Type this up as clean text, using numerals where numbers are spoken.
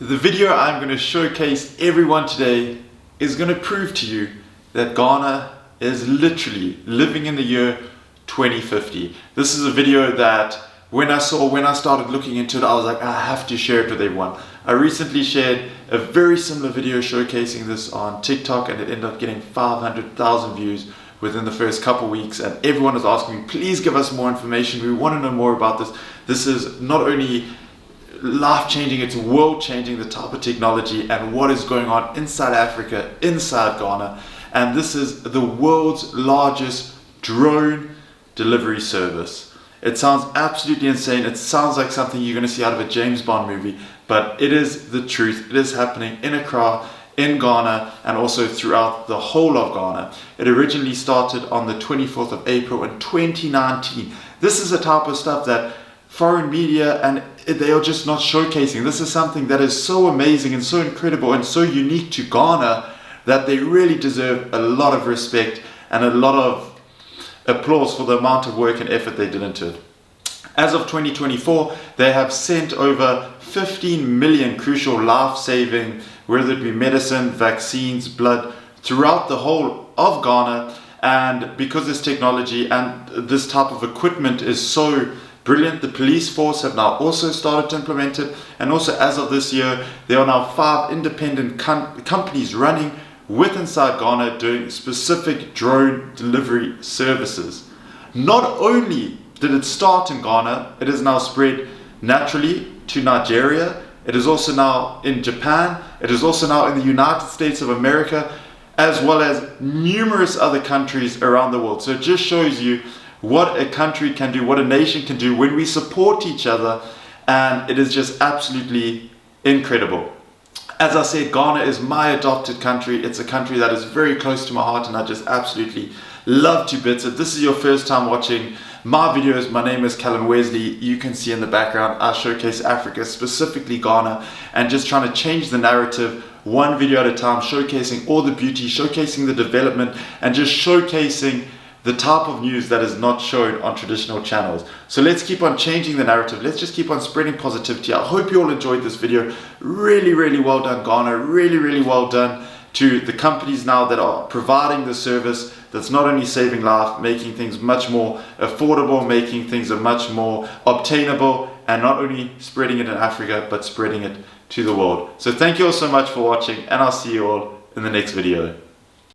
The video I'm going to showcase everyone today is going to prove to you that Ghana is literally living in the year 2050. This is a video that when I started looking into it, I was like, I have to share it with everyone. I recently shared a very similar video showcasing this on TikTok, and it ended up getting 500,000 views within the first couple weeks, and everyone is asking me, please give us more information. We want to know more about this. This is not only life-changing, it's world-changing, the type of technology and what is going on inside Africa, inside Ghana. And this is the world's largest drone delivery service. It sounds absolutely insane. It sounds like something you're going to see out of a James Bond movie, but it is the truth. It is happening in Accra, in Ghana, and also throughout the whole of Ghana. It originally started on the 24th of April in 2019. This is the type of stuff that foreign media and they are just not showcasing. This is something that is so amazing and so incredible and so unique to Ghana that they really deserve a lot of respect and a lot of applause for the amount of work and effort they did into it. As of 2024, they have sent over 15 million crucial life-saving, whether it be medicine, vaccines, blood, throughout the whole of Ghana. And because this technology and this type of equipment is so brilliant, the police force have now also started to implement it. And also as of this year, there are now 5 independent companies running inside Ghana doing specific drone delivery services. Not only did it start in Ghana, it has now spread naturally to Nigeria. It is also now in Japan. It is also now in the United States of America, as well as numerous other countries around the world. So it just shows you what a country can do, what a nation can do when we support each other, and it is just absolutely incredible. As I said, Ghana is my adopted country. It's a country that is very close to my heart, and I just absolutely love to bits. If this is your first time watching my videos, my name is Callum Wesley. You can see in the background, I showcase Africa, specifically Ghana, and just trying to change the narrative one video at a time, showcasing all the beauty, showcasing the development, and just showcasing the type of news that is not shown on traditional channels. So let's keep on changing the narrative. Let's just keep on spreading positivity. I hope you all enjoyed this video. Really, really well done, Ghana. Really, really well done to the companies now that are providing the service that's not only saving life, making things much more affordable, making things much more obtainable, and not only spreading it in Africa, but spreading it to the world. So thank you all so much for watching, and I'll see you all in the next video.